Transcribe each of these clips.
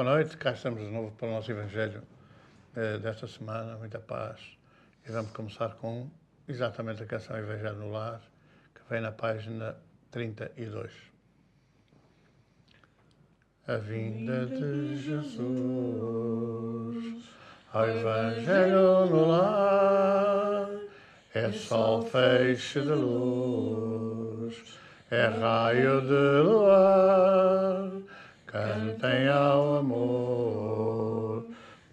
Boa noite, cá estamos de novo para o nosso Evangelho desta semana, muita paz. E vamos começar com exatamente a canção Evangelho no Lar, que vem na página 32. A vinda de Jesus ao Evangelho no lar é sol, feixe de luz, é raio de luar. Cantem ao amor,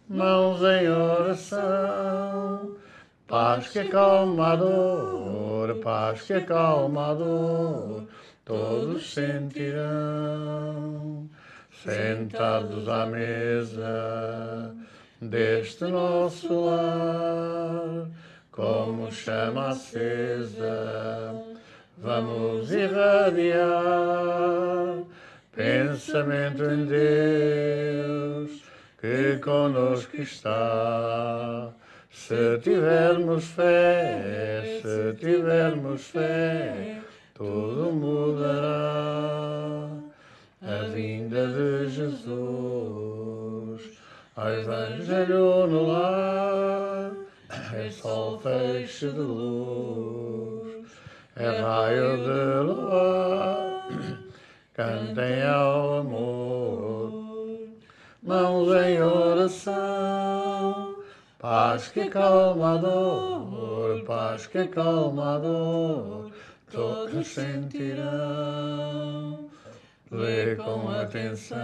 mãos em oração, paz que acalma a dor, paz que acalma a dor, todos sentirão, sentados à mesa deste nosso lar, como chama acesa, vamos irradiar pensamento em Deus, que conosco está. Se tivermos fé, tudo mudará. A vinda de Jesus ao Evangelho no lar é sol, feixe de luz, é raio de luar. Cantem ao amor, mãos em oração, paz que acalma a dor, paz que acalma a dor, todos sentirão. Lê com atenção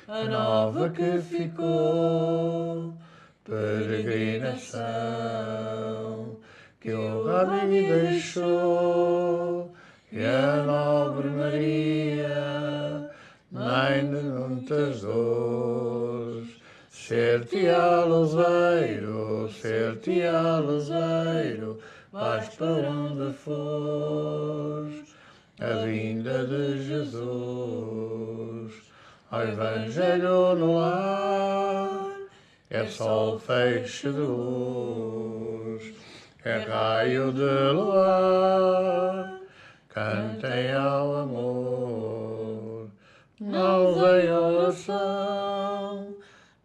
a nova que ficou, peregrinação que o Rabi deixou. E a nobre Maria, mãe de muitas dores, ser-te-á luzeiro, vais para onde fores. A vinda de Jesus ao Evangelho no lar é sol, feixe de luz, é raio de luar. Cantem ao amor, mãos em oração,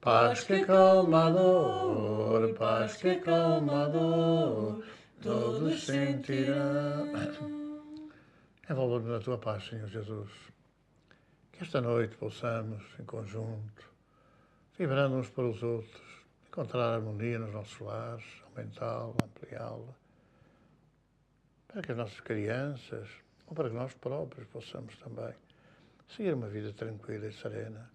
paz que acalma a dor, paz que acalma a dor, todos sentirão. Envolva-nos na tua paz, Senhor Jesus. Que esta noite possamos, em conjunto, vibrando uns para os outros, encontrar harmonia nos nossos lares, aumentá-la, ampliá-la, para que as nossas crianças, ou para que nós próprios possamos também seguir uma vida tranquila e serena,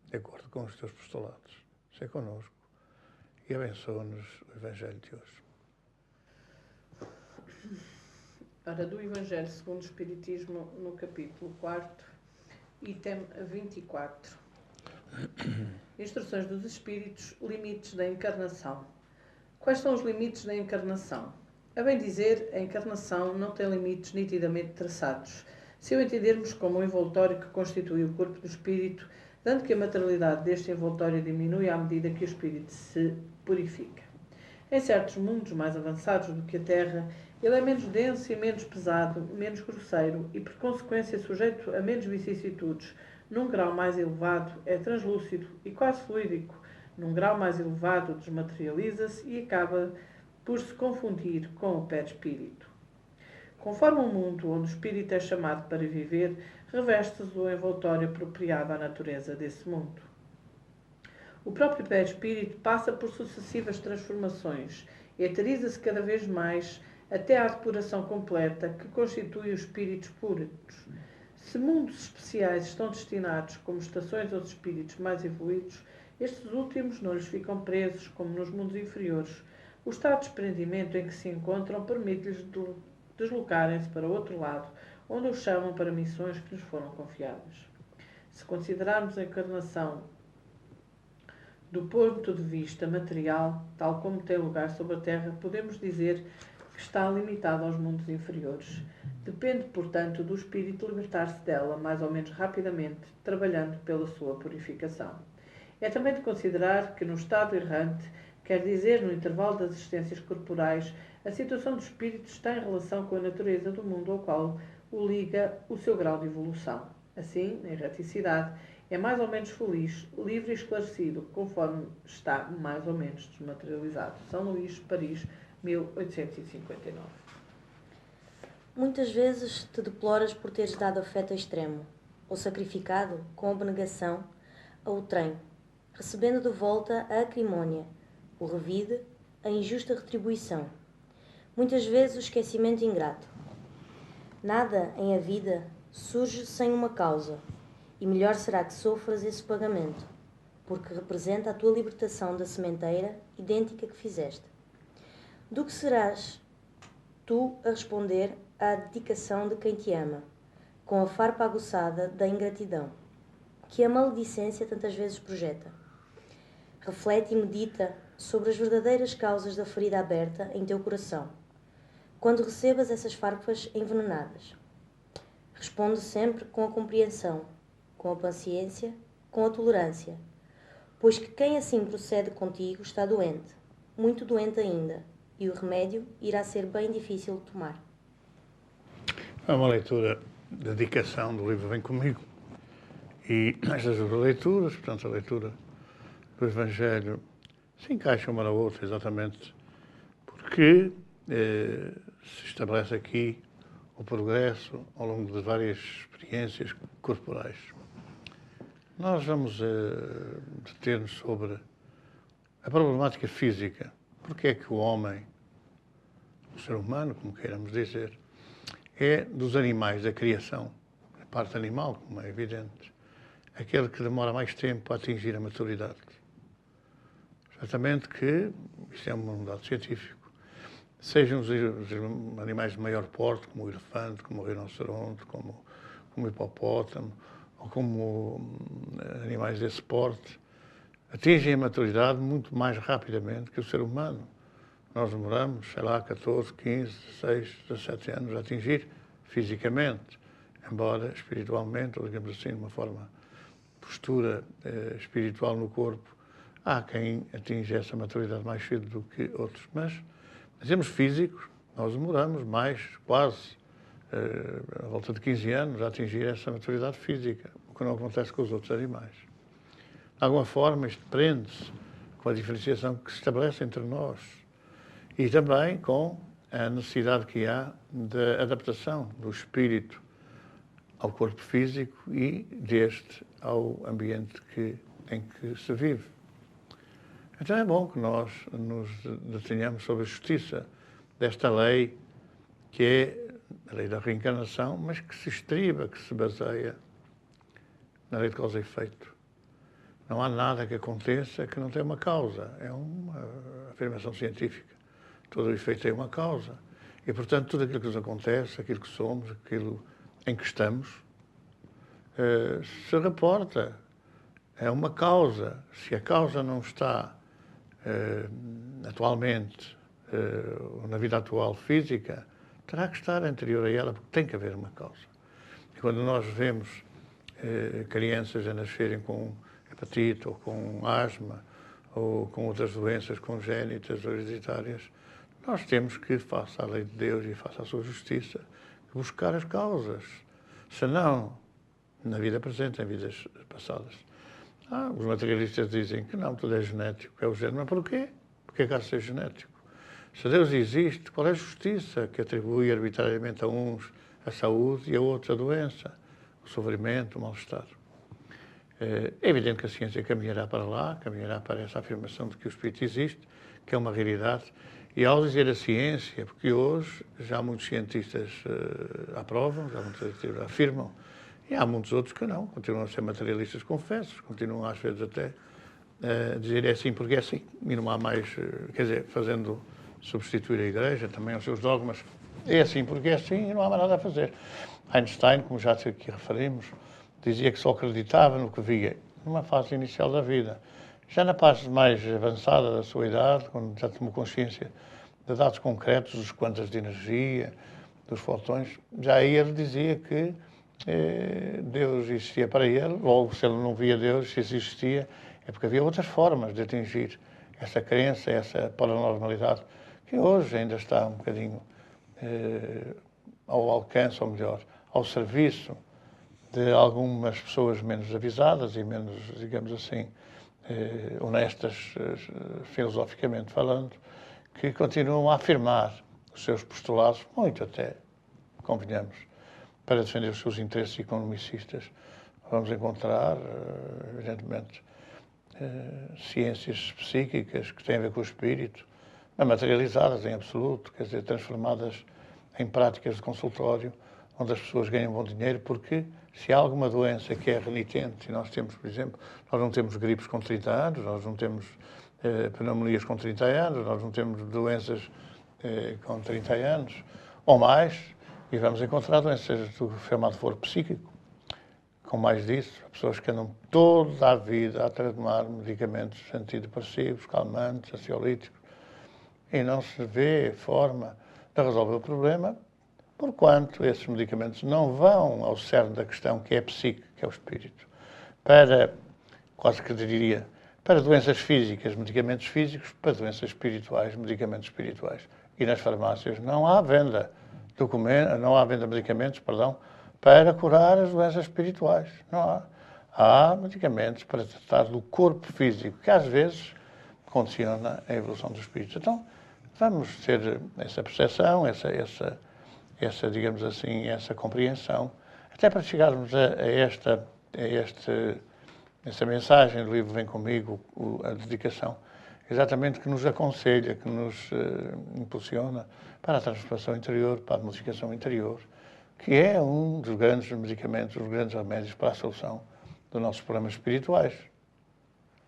de acordo com os teus postulados. Seja connosco e abençoa-nos o Evangelho de hoje. Ora, do Evangelho segundo o Espiritismo, no capítulo 4, item 24. Instruções dos Espíritos, limites da encarnação. Quais são os limites da encarnação? A bem dizer, a encarnação não tem limites nitidamente traçados, se o entendermos como um envoltório que constitui o corpo do espírito, dando que a materialidade deste envoltório diminui à medida que o espírito se purifica. Em certos mundos mais avançados do que a Terra, ele é menos denso e menos pesado, menos grosseiro e, por consequência, sujeito a menos vicissitudes. Num grau mais elevado, é translúcido e quase fluídico. Num grau mais elevado, desmaterializa-se e acaba por se confundir com o perispírito. Conforme o mundo onde o espírito é chamado para viver, reveste-se o envoltório apropriado à natureza desse mundo. O próprio perispírito passa por sucessivas transformações, eteriza-se cada vez mais até à depuração completa que constitui os espíritos puros. Se mundos especiais estão destinados como estações aos espíritos mais evoluídos, estes últimos não lhes ficam presos como nos mundos inferiores. O estado de desprendimento em que se encontram permite-lhes deslocarem-se para outro lado, onde os chamam para missões que lhes foram confiadas. Se considerarmos a encarnação do ponto de vista material, tal como tem lugar sobre a Terra, podemos dizer que está limitada aos mundos inferiores. Depende, portanto, do espírito libertar-se dela mais ou menos rapidamente, trabalhando pela sua purificação. É também de considerar que no estado errante, quer dizer, no intervalo das existências corporais, a situação do espírito está em relação com a natureza do mundo ao qual o liga o seu grau de evolução. Assim, na erraticidade, É mais ou menos feliz, livre e esclarecido, conforme está mais ou menos desmaterializado. São Luís, Paris, 1859. Muitas vezes te deploras por teres dado afeto extremo, ou sacrificado, com abnegação, a outrem, recebendo de volta a acrimónia, o revide, a injusta retribuição. Muitas vezes o esquecimento ingrato. Nada em a vida surge sem uma causa, e melhor será que sofras esse pagamento, porque representa a tua libertação da sementeira idêntica que fizeste. Do que serás tu a responder à dedicação de quem te ama, com a farpa aguçada da ingratidão, que a maledicência tantas vezes projeta. Reflete e medita sobre as verdadeiras causas da ferida aberta em teu coração, quando recebas essas farpas envenenadas. Responde sempre com a compreensão, com a paciência, com a tolerância, pois que quem assim procede contigo está doente, muito doente ainda, e o remédio irá ser bem difícil de tomar. É uma leitura de dedicação do livro Vem Comigo. E estas duas leituras, portanto, a leitura do Evangelho se encaixa uma na outra, exatamente porque se estabelece aqui o progresso ao longo de várias experiências corporais. Nós vamos deter-nos sobre a problemática física. Porque é que o homem, o ser humano, como queiramos dizer, é dos animais da criação, a parte animal, como é evidente, aquele que demora mais tempo a atingir a maturidade. Certamente que, isto é um dado científico, sejam os animais de maior porte, como o elefante, como o rinoceronte, como o hipopótamo, ou como animais desse porte, atingem a maturidade muito mais rapidamente que o ser humano. Nós demoramos, sei lá, 14, 15, 16, 17 anos a atingir fisicamente, embora espiritualmente, ou digamos assim, de uma forma, postura espiritual no corpo, há quem atinge essa maturidade mais cedo do que outros. Mas, em termos físicos, nós demoramos mais, quase, à volta de 15 anos, a atingir essa maturidade física, o que não acontece com os outros animais. De alguma forma, isto prende-se com a diferenciação que se estabelece entre nós e também com a necessidade que há da adaptação do espírito ao corpo físico e deste ao ambiente em que se vive. Então é bom que nós nos detenhamos sobre a justiça desta lei, que é a lei da reencarnação, mas que se estriba, que se baseia na lei de causa e efeito. Não há nada que aconteça que não tenha uma causa. É uma afirmação científica. Todo o efeito tem uma causa. E, portanto, tudo aquilo que nos acontece, aquilo que somos, aquilo em que estamos, se reporta. É uma causa. Se a causa não está atualmente, na vida atual física, terá que estar anterior a ela, porque tem que haver uma causa. E quando nós vemos crianças a nascerem com hepatite, ou com asma, ou com outras doenças congénitas ou hereditárias, nós temos que, face à lei de Deus e face à sua justiça, buscar as causas. Senão, na vida presente, em vidas passadas. Os materialistas dizem que não, tudo é genético, é o género. Mas porquê? Porque é que há de ser genético? Se Deus existe, qual é a justiça que atribui arbitrariamente a uns a saúde e a outros a doença, o sofrimento, o mal-estar? É evidente que a ciência caminhará para lá, caminhará para essa afirmação de que o espírito existe, que é uma realidade. E ao dizer a ciência, porque hoje já muitos cientistas aprovam, já muitos afirmam, e há muitos outros que não, continuam a ser materialistas confessos, continuam às vezes até a dizer é assim porque é assim, e não há mais, quer dizer, fazendo substituir a Igreja também aos seus dogmas, é assim porque é assim e não há mais nada a fazer. Einstein, como já aqui referimos, dizia que só acreditava no que via, numa fase inicial da vida. Já na fase mais avançada da sua idade, quando já tomou consciência de dados concretos, dos quantas de energia, dos fotões, já aí ele dizia que Deus existia para ele, logo se ele não via Deus, se existia, é porque havia outras formas de atingir essa crença, essa paranormalidade, que hoje ainda está um bocadinho ao alcance, ou melhor, ao serviço de algumas pessoas menos avisadas e menos, digamos assim, honestas, filosoficamente falando, que continuam a afirmar os seus postulados, muito até, convenhamos, para defender os seus interesses economicistas. Vamos encontrar, evidentemente, ciências psíquicas que têm a ver com o espírito, mas materializadas em absoluto, quer dizer, transformadas em práticas de consultório, onde as pessoas ganham bom dinheiro, porque se há alguma doença que é renitente, e nós temos, por exemplo, nós não temos gripes com 30 anos, nós não temos pneumonias com 30 anos, nós não temos doenças com 30 anos ou mais, e vamos encontrar doenças do chamado foro psíquico. Com mais disso, pessoas que andam toda a vida a tomar medicamentos antidepressivos, calmantes, ansiolíticos, e não se vê forma de resolver o problema, porquanto esses medicamentos não vão ao cerne da questão, que é a psique, que é o espírito. Para, quase que diria, para doenças físicas, medicamentos físicos, para doenças espirituais, medicamentos espirituais. E nas farmácias não há venda de medicamentos, para curar as doenças espirituais. Não há. Há medicamentos para tratar do corpo físico, que às vezes condiciona a evolução do espírito. Então, vamos ter essa percepção, essa, digamos assim, essa compreensão, até para chegarmos essa mensagem do livro Vem Comigo, a dedicação, exatamente que nos aconselha, que nos impulsiona para a transformação interior, para a modificação interior, que é um dos grandes medicamentos, dos grandes remédios para a solução dos nossos problemas espirituais,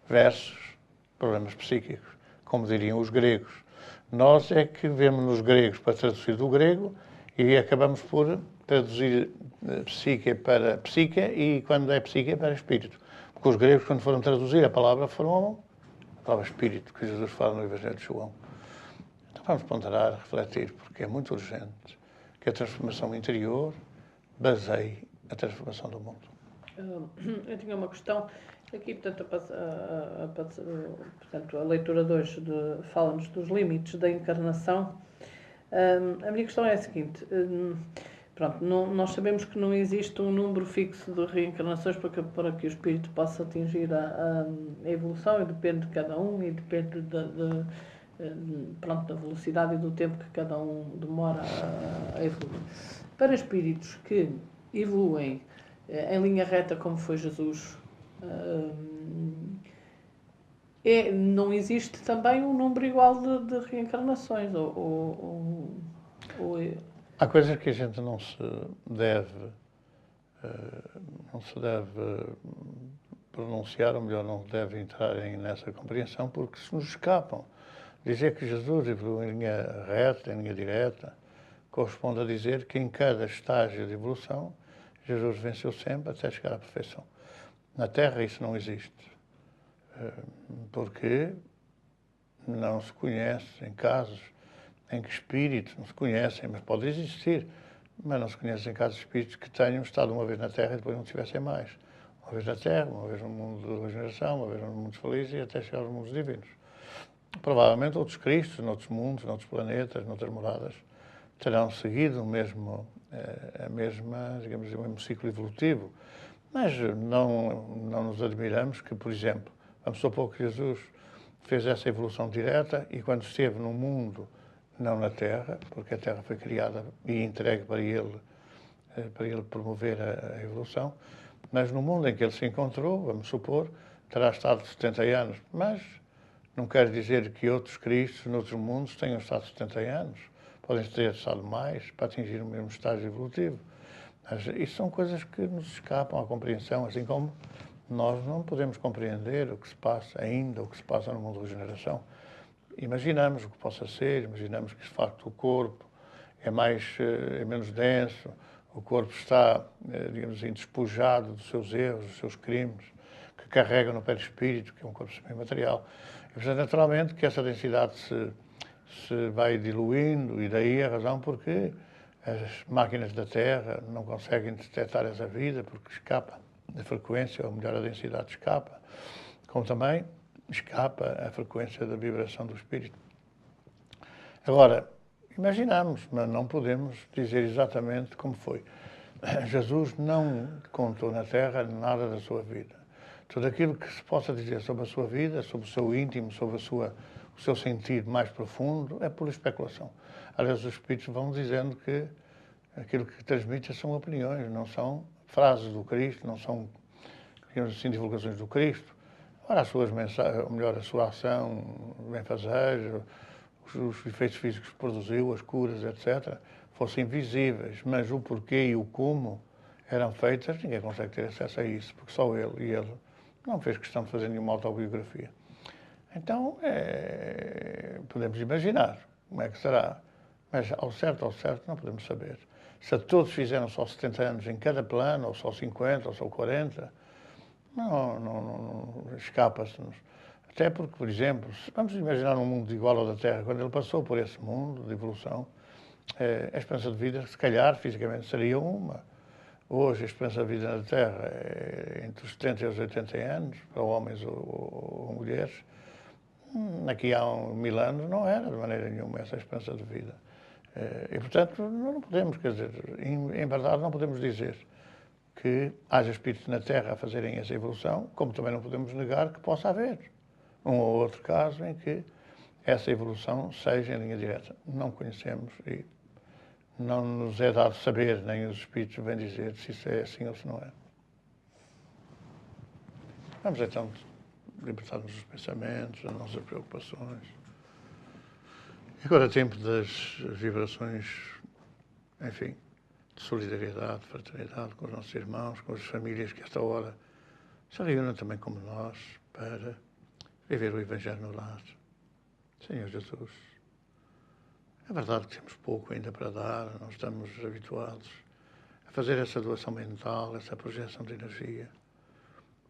versus problemas psíquicos, como diriam os gregos. Nós é que vemos nos gregos para traduzir do grego e acabamos por traduzir psique para psique e, quando é psique, para espírito. Porque os gregos, quando foram traduzir a palavra, foram a palavra espírito, que Jesus fala no Evangelho de João. Então vamos ponderar, refletir, porque é muito urgente que a transformação interior baseie a transformação do mundo. Eu tinha uma questão. Aqui, portanto, a leitura de hoje fala-nos dos limites da encarnação. A minha questão é a seguinte. Pronto, nós sabemos que não existe um número fixo de reencarnações para que o espírito possa atingir a evolução, e depende de cada um, e depende da velocidade e do tempo que cada um demora a evoluir. Para espíritos que evoluem em linha reta, como foi Jesus, não existe também um número igual de reencarnações? Há coisas que a gente não se deve pronunciar, ou melhor, não deve entrar nessa compreensão, porque se nos escapam. Dizer que Jesus evoluiu em linha reta, em linha direta, corresponde a dizer que em cada estágio de evolução, Jesus venceu sempre até chegar à perfeição. Na Terra isso não existe, porque não se conhece em casos em que espíritos não se conhecem, mas pode existir, mas não se conhecem casos de espíritos que tenham estado uma vez na Terra e depois não estivessem mais. Uma vez na Terra, uma vez no mundo da regeneração, uma vez no mundo feliz e até chegar aos mundos divinos. Provavelmente outros Cristos, noutros mundos, noutros planetas, noutras moradas, terão seguido o mesmo ciclo evolutivo. Mas não nos admiramos que, por exemplo, vamos supor que Jesus fez essa evolução direta e quando esteve no mundo, não na Terra, porque a Terra foi criada e entregue para ele promover a evolução, mas no mundo em que ele se encontrou, vamos supor, terá estado 70 anos, mas não quer dizer que outros Cristos, noutros mundos, tenham estado 70 anos. Podem ter estado mais para atingir o mesmo estágio evolutivo. Mas isso são coisas que nos escapam à compreensão, assim como nós não podemos compreender o que se passa ainda, o que se passa no mundo da regeneração. Imaginamos o que possa ser, imaginamos que, de facto, o corpo é menos denso, o corpo está, digamos assim, despojado dos seus erros, dos seus crimes, que carrega no perispírito, que é um corpo semimaterial. E, portanto, naturalmente, que essa densidade se vai diluindo, e daí a razão porque as máquinas da Terra não conseguem detectar essa vida, porque escapa a frequência, ou melhor, a densidade escapa, como também escapa a frequência da vibração do espírito. Agora, imaginamos, mas não podemos dizer exatamente como foi. Jesus não contou na Terra nada da sua vida. Tudo aquilo que se possa dizer sobre a sua vida, sobre o seu íntimo, sobre o seu sentido mais profundo, é pura especulação. Aliás, os Espíritos vão dizendo que aquilo que transmite são opiniões, não são frases do Cristo, não são, digamos assim, divulgações do Cristo. Ora, as suas mensagens, ou melhor, a sua ação, bem-fazeja, os efeitos físicos que produziu, as curas, etc., fossem visíveis, mas o porquê e o como eram feitas, ninguém consegue ter acesso a isso, porque só ele, e ele não fez questão de fazer nenhuma autobiografia. Então, podemos imaginar como é que será, mas ao certo, não podemos saber. Se todos fizeram só 70 anos em cada plano, ou só 50, ou só 40, não escapa-se-nos. Até porque, por exemplo, vamos imaginar um mundo igual ao da Terra, quando ele passou por esse mundo de evolução, a esperança de vida, se calhar, fisicamente, seria uma. Hoje, a esperança de vida na Terra é entre os 70 e os 80 anos, para homens ou mulheres. Daqui a 1000 anos não era de maneira nenhuma essa esperança de vida. E, portanto, não podemos, quer dizer, em verdade, não podemos dizer que haja espíritos na Terra a fazerem essa evolução, como também não podemos negar que possa haver um ou outro caso em que essa evolução seja em linha direta. Não conhecemos e não nos é dado saber, nem os espíritos vêm dizer se isso é assim ou se não é. Vamos então libertar-nos dos pensamentos, das nossas preocupações. Agora é tempo das vibrações, enfim, de solidariedade, de fraternidade com os nossos irmãos, com as famílias que a esta hora se reúnem também como nós para viver o Evangelho no lar. Senhor Jesus, é verdade que temos pouco ainda para dar, não estamos habituados a fazer essa doação mental, essa projeção de energia.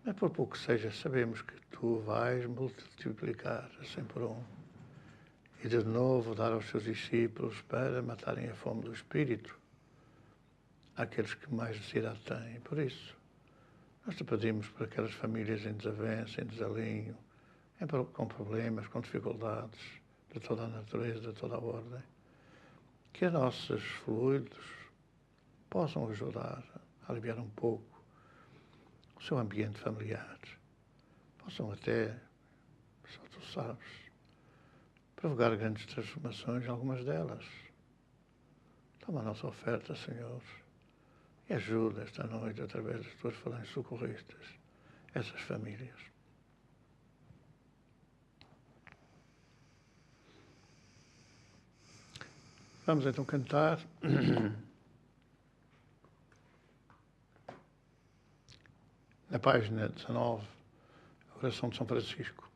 Mas por pouco que seja, sabemos que Tu vais multiplicar a 100 por 1 e de novo dar aos Teus discípulos para matarem a fome do Espírito àqueles que mais necessidade têm. Por isso, nós Te pedimos para aquelas famílias em desavença, em desalinho, com problemas, com dificuldades de toda a natureza, de toda a ordem, que os nossos fluidos possam ajudar a aliviar um pouco o seu ambiente familiar. Possam até, só Tu sabes, provocar grandes transformações em algumas delas. Toma a nossa oferta, Senhor, e ajuda esta noite, através das Tuas falanges socorristas, essas famílias. Vamos então cantar na página 19, a oração de São Francisco.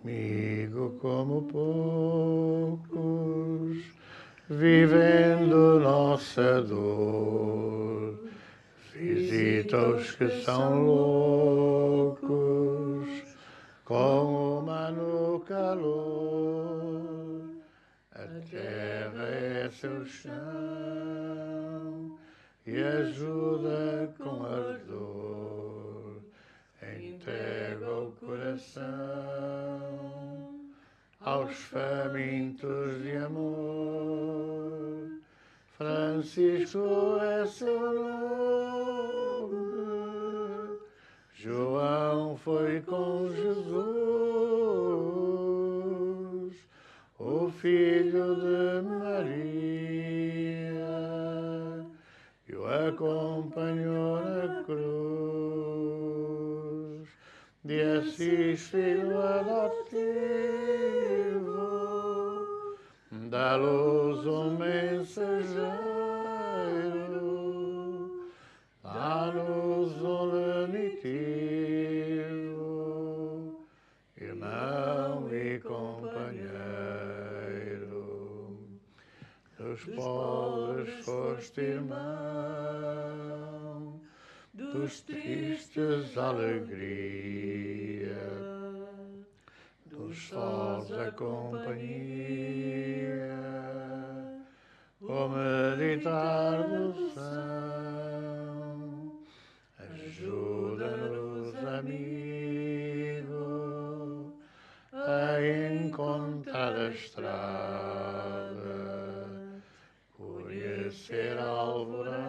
Amigo como poucos, vivendo nossa dor, visita os que são loucos, com humano calor. A terra é seu chão e ajuda com ardor. Entrega o coração aos famintos de amor. Francisco é seu nome, João foi com Jesus, o Filho de Maria, e o acompanhou na cruz. De Assis, filho adotivo, da luz um mensageiro, dá-nos um lenitivo, irmão e companheiro. Dos pobres foste irmão, dos tristes alegria, dos sós a companhia, o meditar do são. Ajuda-nos, amigo, a encontrar a estrada, conhecer a alvorada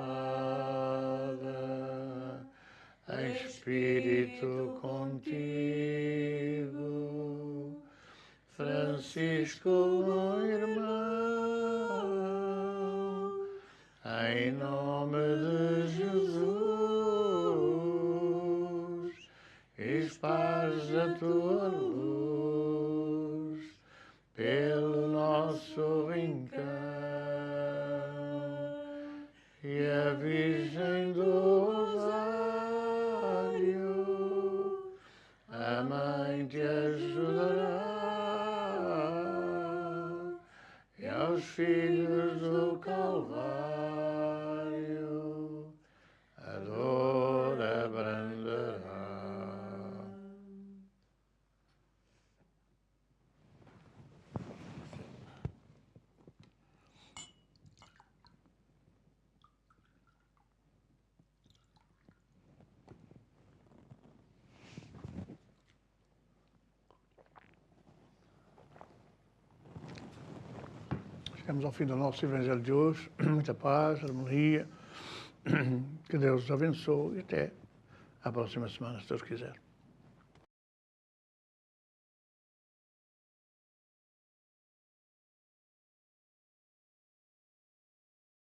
Espírito contigo. Francisco, meu irmão, em nome de Jesus, esparge a tua luz pelo nosso rincão. E a Virgem do Rosário, a Mãe te ajudará. E aos filhos do Calvário a dor abrandará. Chegamos ao fim do nosso Evangelho de hoje. Muita paz, harmonia. Que Deus os abençoe e até à próxima semana, se Deus quiser.